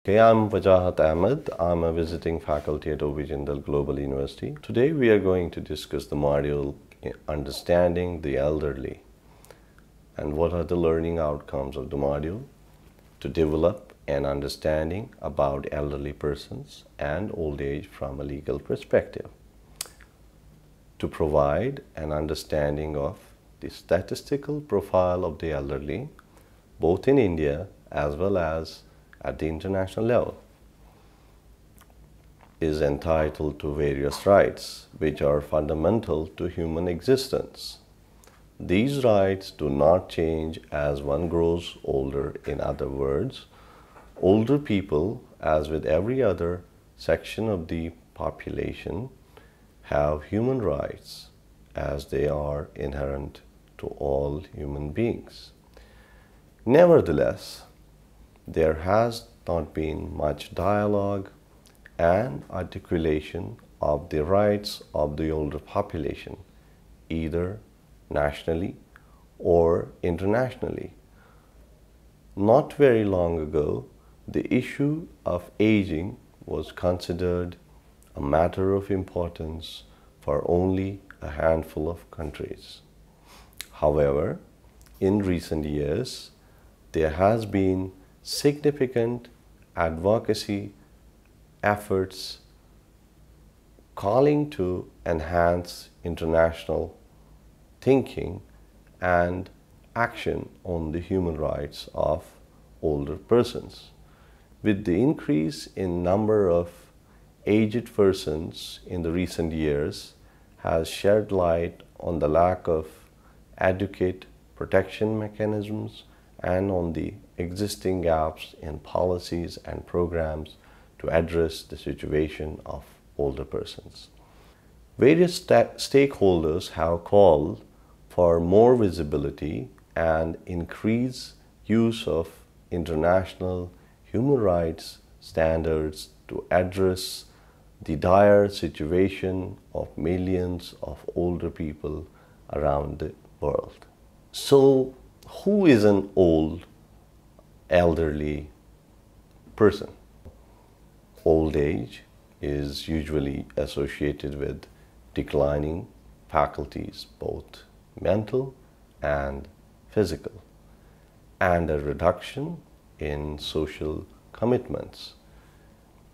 Okay, I'm Wajahat Ahmed. I'm a visiting faculty at Jindal Global University. Today we are going to discuss the module Understanding the Elderly and what are the learning outcomes of the module to develop an understanding about elderly persons and old age from a legal perspective, to provide an understanding of the statistical profile of the elderly both in India as well as at the international level, is entitled to various rights which are fundamental to human existence. These rights do not change as one grows older. In other words, older people, as with every other section of the population, have human rights as they are inherent to all human beings. Nevertheless, there has not been much dialogue and articulation of the rights of the older population, either nationally or internationally. Not very long ago, the issue of aging was considered a matter of importance for only a handful of countries. However, in recent years, there has been significant advocacy efforts calling to enhance international thinking and action on the human rights of older persons. With the increase in number of aged persons in the recent years has shed light on the lack of adequate protection mechanisms and on the existing gaps in policies and programs to address the situation of older persons. Various stakeholders have called for more visibility and increased use of international human rights standards to address the dire situation of millions of older people around the world. So, who is an old, elderly person? Old age is usually associated with declining faculties, both mental and physical, and a reduction in social commitments,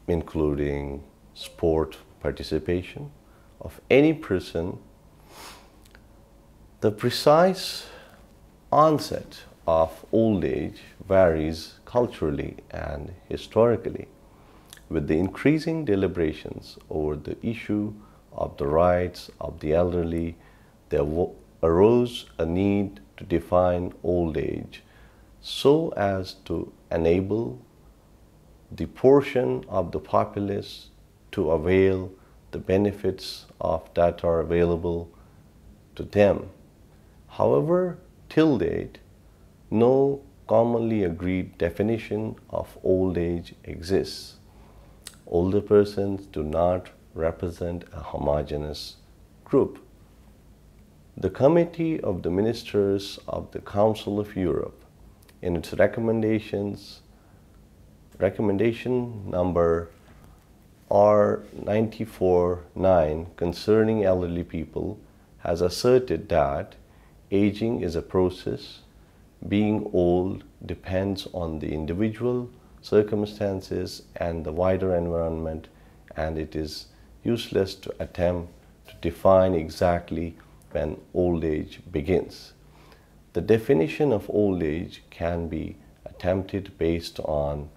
including sport participation of any person. The precise onset of old age varies culturally and historically. With the increasing deliberations over the issue of the rights of the elderly, there arose a need to define old age so as to enable the portion of the populace to avail the benefits of that are available to them. However, till date, no commonly agreed definition of old age exists. Older persons do not represent a homogeneous group. The Committee of the Ministers of the Council of Europe, in its recommendation number R94/9 concerning elderly people, has asserted that aging is a process. Being old depends on the individual circumstances and the wider environment, and it is useless to attempt to define exactly when old age begins. The definition of old age can be attempted based on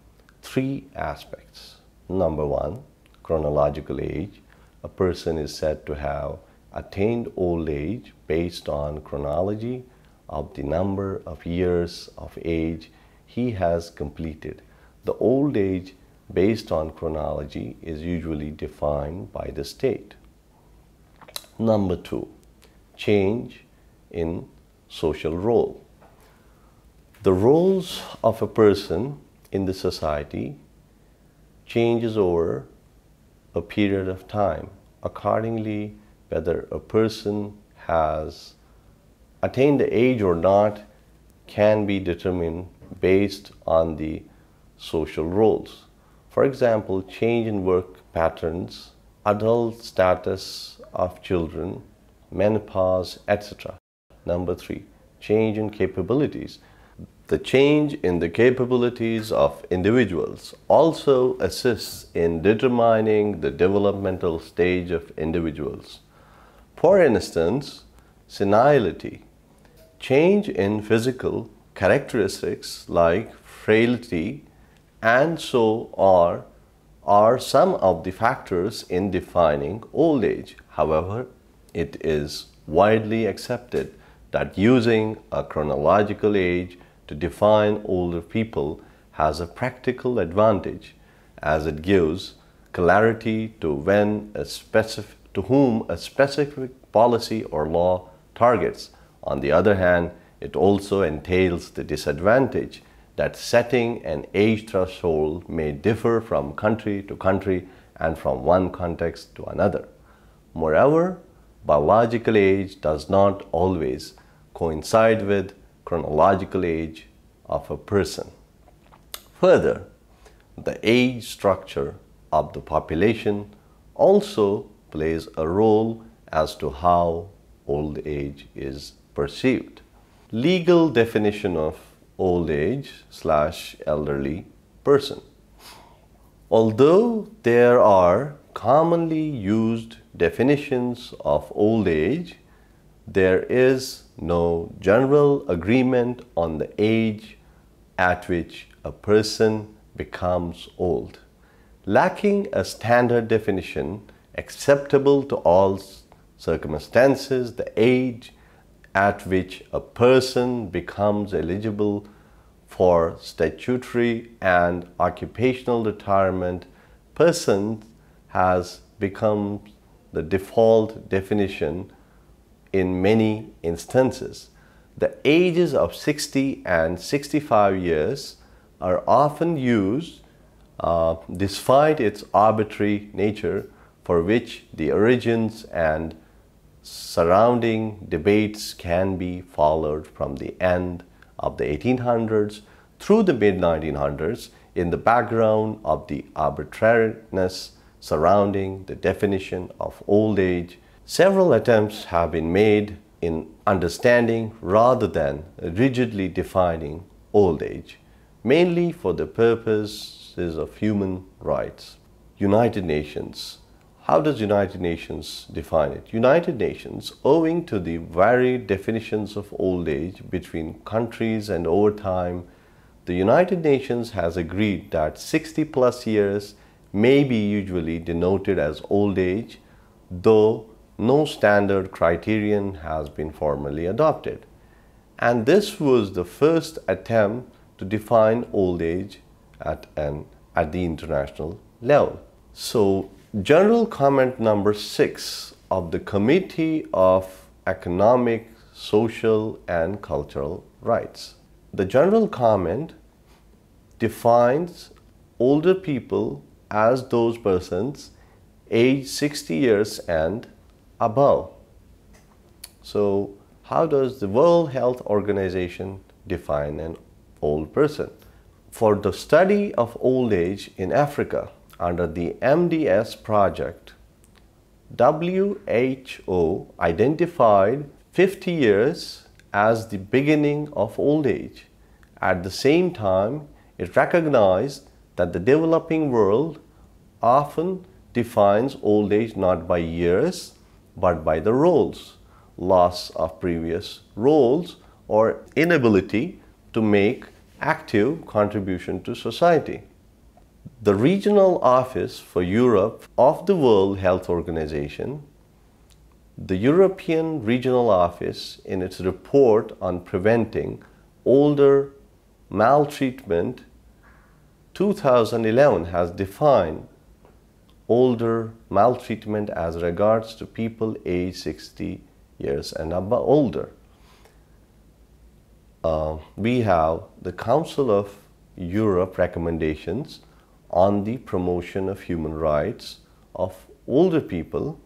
three aspects. Number one, chronological age. A person is said to have attained old age based on chronology of the number of years of age he has completed. The old age based on chronology is usually defined by the state. Number two, change in social role. The roles of a person in the society changes over a period of time. Accordingly, whether a person has attained the age or not can be determined based on the social roles. For example, change in work patterns, adult status of children, menopause, etc. Number 3, change in capabilities. The change in the capabilities of individuals also assists in determining the developmental stage of individuals. For instance, senility. Change in physical characteristics like frailty and so are some of the factors in defining old age. However, it is widely accepted that using a chronological age to define older people has a practical advantage, as it gives clarity to whom a specific policy or law targets. On the other hand, it also entails the disadvantage that setting an age threshold may differ from country to country and from one context to another. Moreover, biological age does not always coincide with chronological age of a person. Further, the age structure of the population also plays a role as to how old age is perceived. Legal definition of old age/elderly person. Although there are commonly used definitions of old age, there is no general agreement on the age at which a person becomes old. Lacking a standard definition acceptable to all circumstances, the age at which a person becomes eligible for statutory and occupational retirement, person has become the default definition in many instances. The ages of 60 and 65 years are often used despite its arbitrary nature, for which the origins and surrounding debates can be followed from the end of the 1800s through the mid-1900s in the background of the arbitrariness surrounding the definition of old age. Several attempts have been made in understanding rather than rigidly defining old age, mainly for the purposes of human rights. United Nations. How does United Nations define it? United Nations, owing to the varied definitions of old age between countries and over time, the United Nations has agreed that 60 plus years may be usually denoted as old age, though no standard criterion has been formally adopted. And this was the first attempt to define old age at the international level. So, general comment number 6 of the Committee of Economic, Social and Cultural Rights. The general comment defines older people as those persons aged 60 years and above. So, how does the World Health Organization define an old person? For the study of old age in Africa, under the MDS project, WHO identified 50 years as the beginning of old age. At the same time, it recognized that the developing world often defines old age not by years, but by the roles, loss of previous roles, or inability to make active contribution to society. The Regional Office for Europe of the World Health Organization, the European Regional Office, in its report on preventing older maltreatment 2011, has defined older maltreatment as regards to people aged 60 years and above older. We have the Council of Europe recommendations on the promotion of human rights of older people.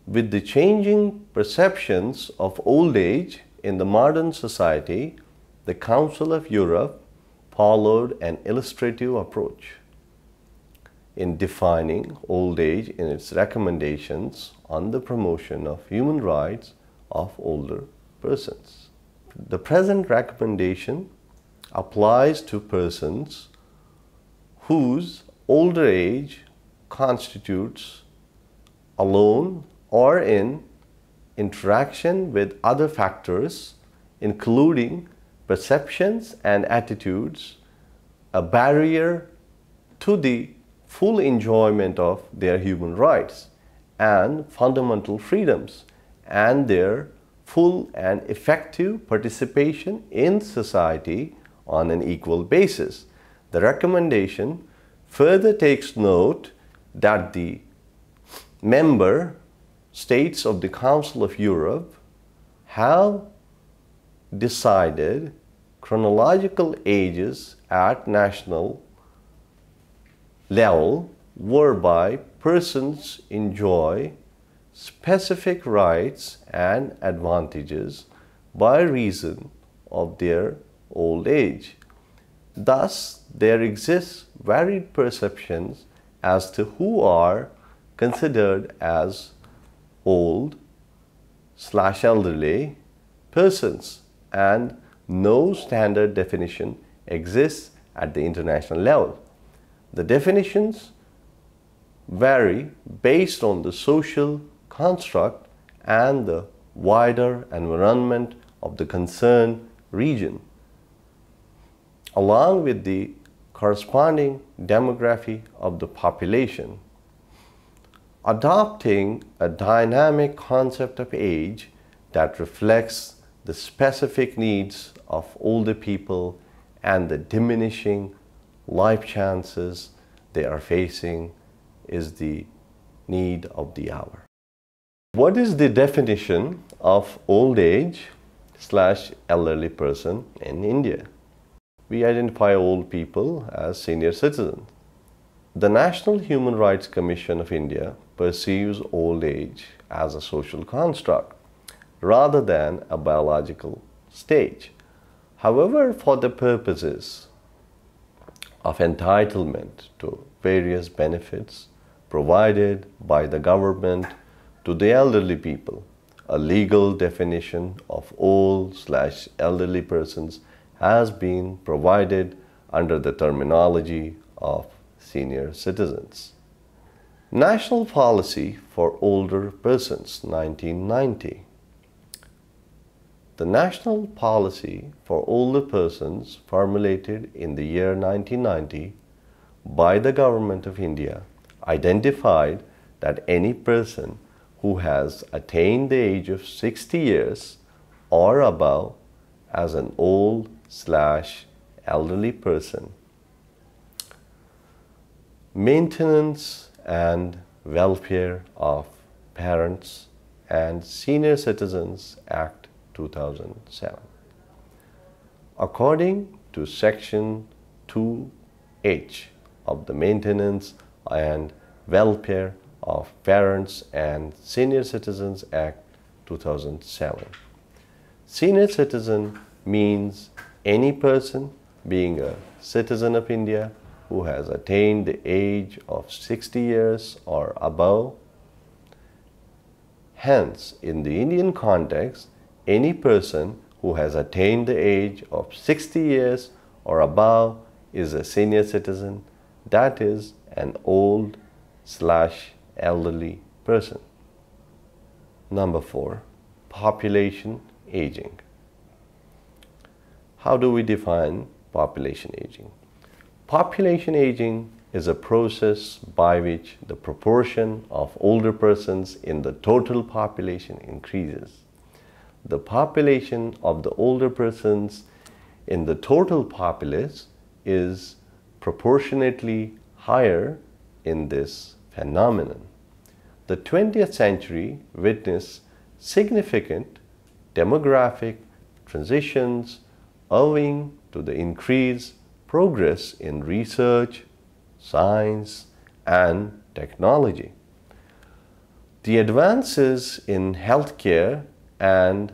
With the changing perceptions of old age in the modern society, the Council of Europe followed an illustrative approach. in defining old age in its recommendations on the promotion of human rights of older persons. The present recommendation applies to persons whose older age constitutes alone or in interaction with other factors, including perceptions and attitudes, a barrier to the full enjoyment of their human rights and fundamental freedoms and their full and effective participation in society on an equal basis. The recommendation further takes note that the member states of the Council of Europe have decided chronological ages at national level whereby persons enjoy specific rights and advantages by reason of their old age. Thus, there exists varied perceptions as to who are considered as old/elderly persons, and no standard definition exists at the international level. The definitions vary based on the social construct and the wider environment of the concerned region, along with the corresponding demography of the population. Adopting a dynamic concept of age that reflects the specific needs of older people and the diminishing life chances they are facing is the need of the hour. What is the definition of old age/elderly person in India? We identify old people as senior citizens. The National Human Rights Commission of India perceives old age as a social construct rather than a biological stage. However, for the purposes of entitlement to various benefits provided by the government to the elderly people, a legal definition of old/elderly persons has been provided under the terminology of senior citizens. National Policy for Older Persons, 1990. The National Policy for Older Persons, formulated in the year 1990 by the Government of India, identified that any person who has attained the age of 60 years or above as an old/elderly person. Maintenance and Welfare of Parents and Senior Citizens Act 2007. According to Section 2H of the Maintenance and Welfare of Parents and Senior Citizens Act 2007, senior citizen means any person being a citizen of India who has attained the age of 60 years or above. Hence, in the Indian context, any person who has attained the age of 60 years or above is a senior citizen, that is, an old/elderly person. Number 4, population aging. How do we define population aging? Population aging is a process by which the proportion of older persons in the total population increases. The population of the older persons in the total populace is proportionately higher in this phenomenon. The 20th century witnessed significant demographic transitions owing to the increased progress in research, science, and technology. The advances in healthcare and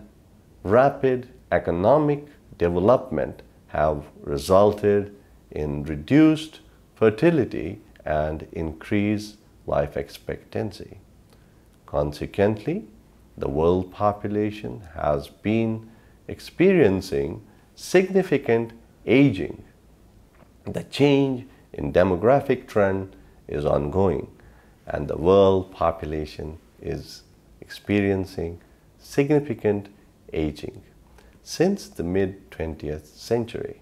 rapid economic development have resulted in reduced fertility and increase life expectancy. Consequently, the world population has been experiencing significant aging. The change in demographic trend is ongoing, and the world population is experiencing significant aging. Since the mid-20th century,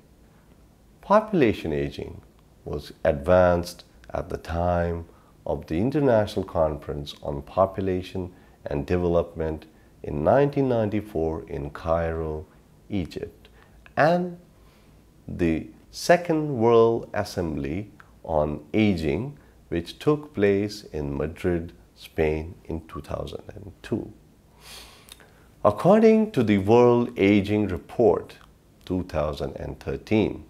population aging was advanced at the time of the International Conference on Population and Development in 1994 in Cairo, Egypt, and the Second World Assembly on Aging, which took place in Madrid, Spain in 2002. According to the World Aging Report 2013,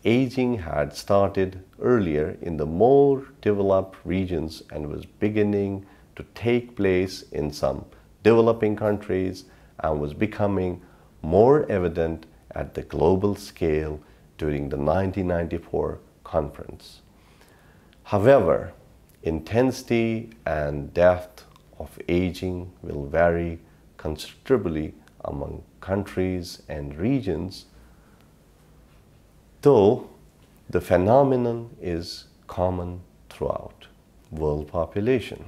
aging had started earlier in the more developed regions and was beginning to take place in some developing countries and was becoming more evident at the global scale during the 1994 conference. However, intensity and depth of aging will vary considerably among countries and regions, though the phenomenon is common throughout world population.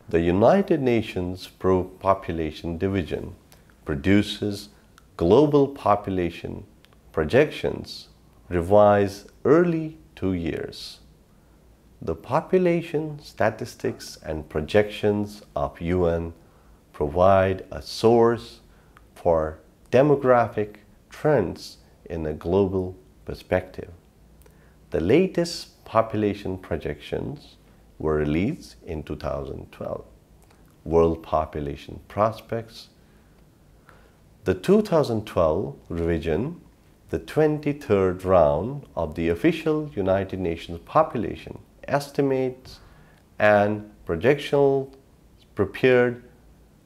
The United Nations Population Division produces global population projections revised early 2 years. The population statistics and projections of UN provide a source for demographic trends in a global perspective. The latest population projections were released in 2012. World Population Prospects. The 2012 revision, the 23rd round of the official United Nations population estimates and projections prepared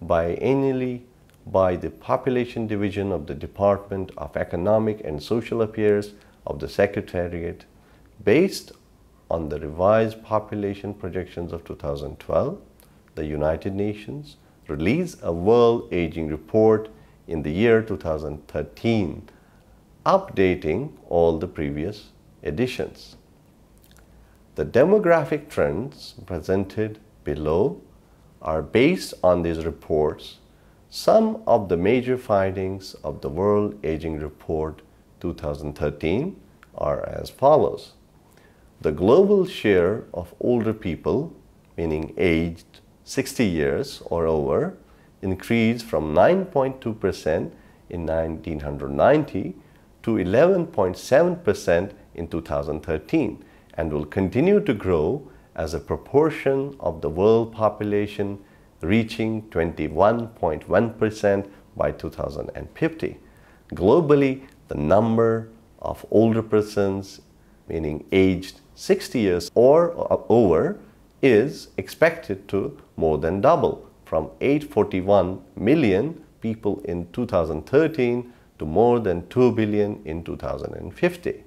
biennially by the Population Division of the Department of Economic and Social Affairs of the Secretariat, based on the revised population projections of 2012, the United Nations released a World Aging Report in the year 2013, updating all the previous editions. The demographic trends presented below are based on these reports. Some of the major findings of the World Aging Report 2013 are as follows. The global share of older people, meaning aged 60 years or over, increased from 9.2% in 1990 to 11.7% in 2013 and will continue to grow as a proportion of the world population, reaching 21.1% by 2050. Globally, the number of older persons, meaning aged 60 years or over, is expected to more than double from 841 million people in 2013 to more than 2 billion in 2050.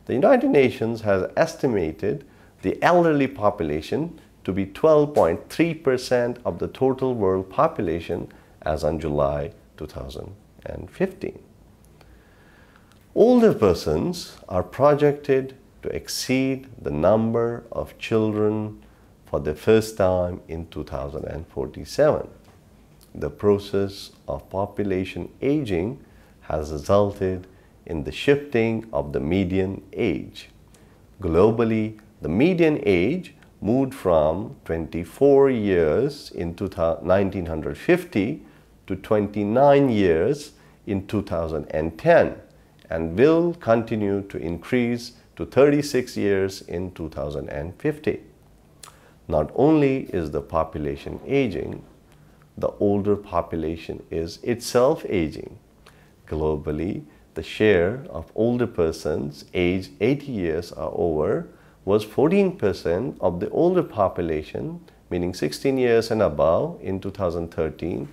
The United Nations has estimated the elderly population to be 12.3% of the total world population as on July 2015. Older persons are projected to exceed the number of children for the first time in 2047. The process of population aging has resulted in the shifting of the median age. Globally, the median age moved from 24 years in 1950 to 29 years in 2010 and will continue to increase to 36 years in 2050. Not only is the population aging, the older population is itself aging. Globally, the share of older persons aged 80 years or over was 14% of the older population, meaning 16 years and above, in 2013,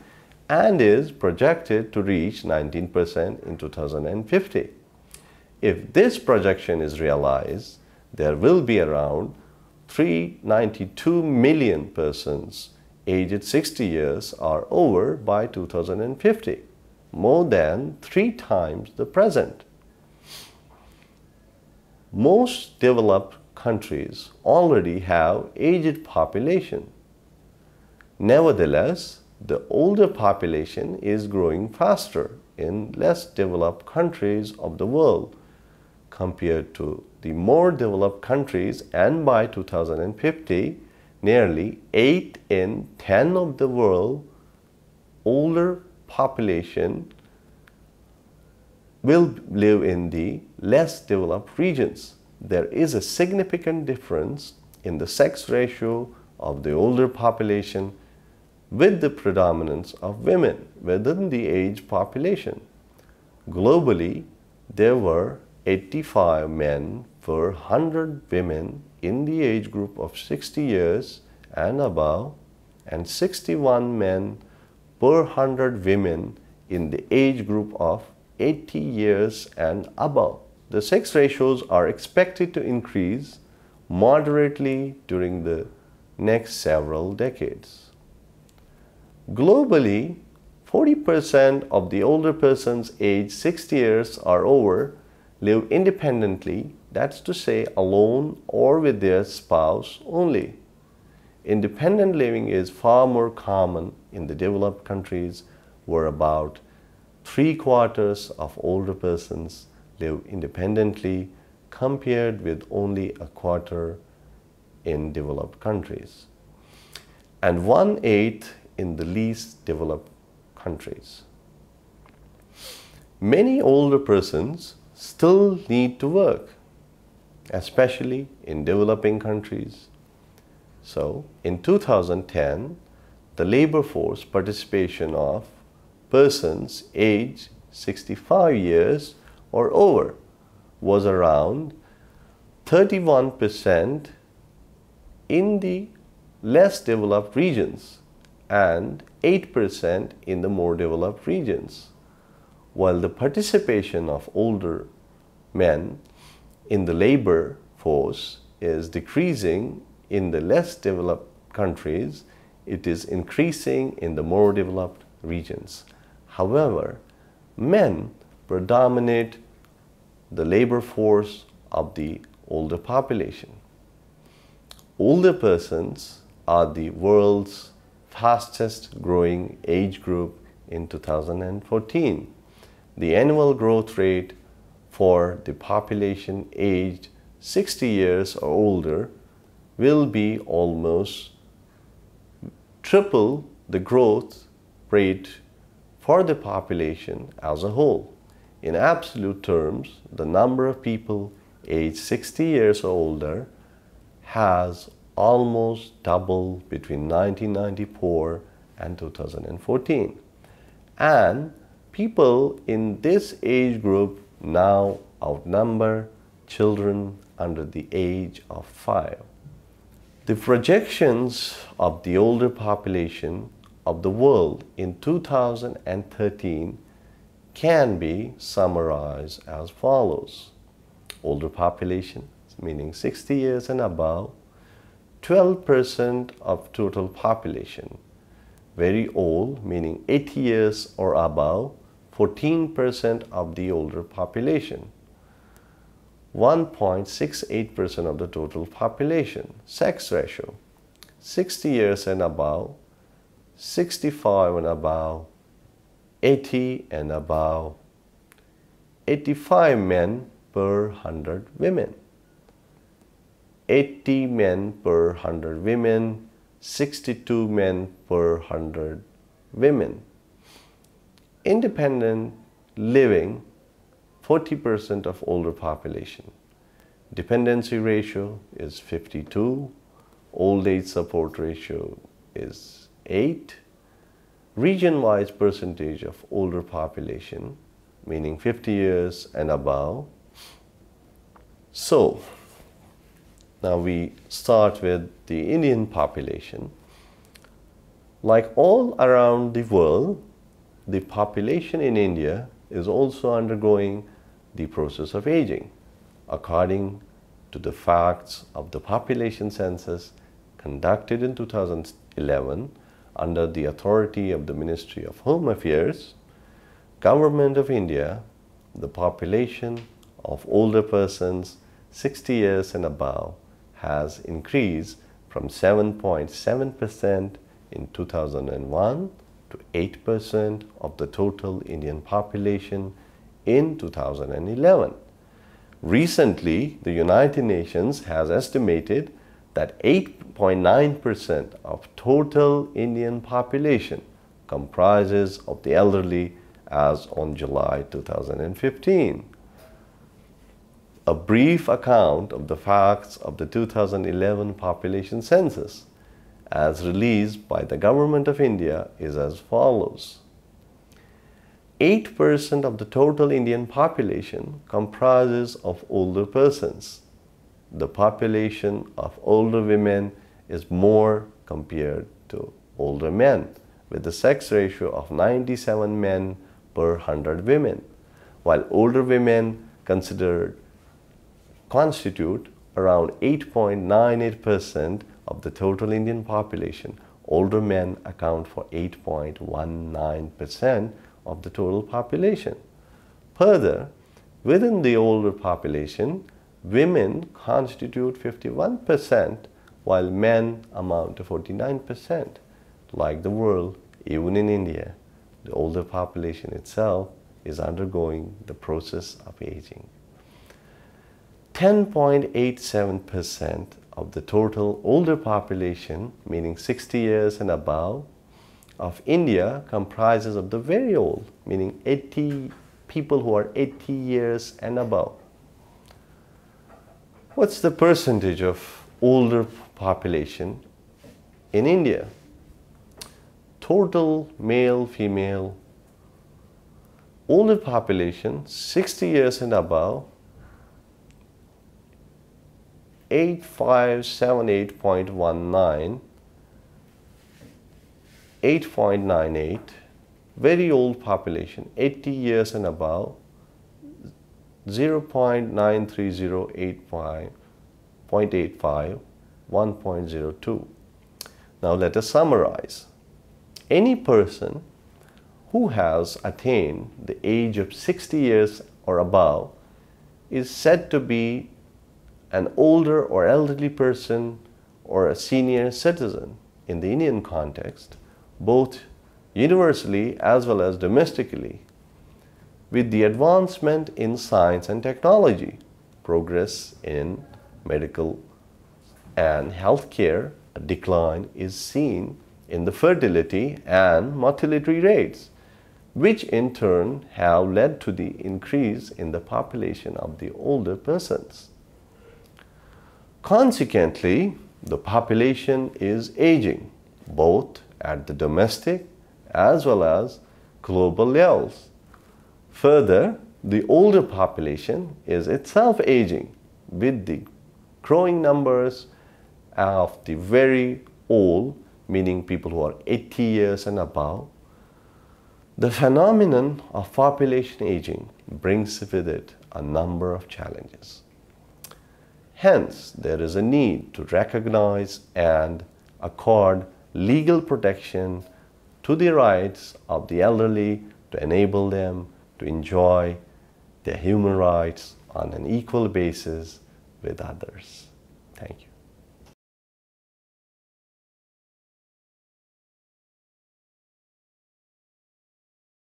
and is projected to reach 19% in 2050. If this projection is realized, there will be around 392 million persons aged 60 years are over by 2050, more than 3 times the present. Most developed countries already have aged population. Nevertheless, the older population is growing faster in less developed countries of the world compared to the more developed countries, and by 2050, nearly 8 in 10 of the world's older population will live in the less developed regions. There is a significant difference in the sex ratio of the older population, with the predominance of women within the age population. Globally, there were 85 men per 100 women in the age group of 60 years and above, and 61 men per 100 women in the age group of 80 years and above. The sex ratios are expected to increase moderately during the next several decades. Globally, 40% of the older persons aged 60 years or over live independently, that's to say alone or with their spouse only. Independent living is far more common in the developed countries, where about 3/4 of older persons live independently, compared with only 1/4 in developed countries, and 1/8 in the least developed countries. Many older persons still need to work, especially in developing countries. So, in 2010, the labor force participation of persons aged 65 years or over was around 31% in the less developed regions and 8% in the more developed regions, while the participation of older men in the labor force is decreasing in the less developed countries, it is increasing in the more developed regions. However, men predominate the labor force of the older population. Older persons are the world's fastest growing age group in 2014. The annual growth rate for the population aged 60 years or older will be almost triple the growth rate for the population as a whole. In absolute terms, the number of people aged 60 years or older has almost doubled between 1994 and 2014. And people in this age group now outnumber children under the age of 5. The projections of the older population of the world in 2013 can be summarized as follows. Older population, meaning 60 years and above, 12% of total population. Very old, meaning 80 years or above, 14% of the older population. 1.68% of the total population. Sex ratio, 60 years and above, 65 and above, 80 and above, 85 men per 100 women, 80 men per 100 women, 62 men per 100 women. Independent living, 40% of older population. Dependency ratio is 52. Old age support ratio is 8. Region-wise percentage of older population, meaning 50 years and above. So, now we start with the Indian population. Like all around the world, the population in India is also undergoing the process of aging. According to the facts of the population census conducted in 2011 under the authority of the Ministry of Home Affairs, Government of India, the population of older persons 60 years and above has increased from 7.7% in 2001 to 8% of the total Indian population in 2011. Recently, the United Nations has estimated that 8.9% of total Indian population comprises of the elderly as on July 2015. A brief account of the facts of the 2011 population census as released by the Government of India is as follows. 8% of the total Indian population comprises of older persons. The population of older women is more compared to older men, with a sex ratio of 97 men per 100 women, while older women constitute around 8.98% of the total Indian population. Older men account for 8.19% of the total population. Further, within the older population, women constitute 51%, while men amount to 49%. Like the world, even in India, the older population itself is undergoing the process of aging. 10.87% of the total older population, meaning 60 years and above, of India comprises of the very old, meaning 80 people who are 80 years and above. What's the percentage of older population in India? Total male, female, older population 60 years and above, 8578.19, 8.98, very old population 80 years and above 0.93085, 1.02. Now let us summarize. Any person who has attained the age of 60 years or above is said to be an older or elderly person or a senior citizen in the Indian context, both universally as well as domestically. With the advancement in science and technology, progress in medical and healthcare, a decline is seen in the fertility and mortality rates, which in turn have led to the increase in the population of the older persons. Consequently, the population is aging, both at the domestic as well as global levels. Further, the older population is itself aging, with the growing numbers of the very old, meaning people who are 80 years and above. The phenomenon of population aging brings with it a number of challenges. Hence, there is a need to recognize and accord legal protection to the rights of the elderly to enable them to enjoy their human rights on an equal basis with others. Thank you.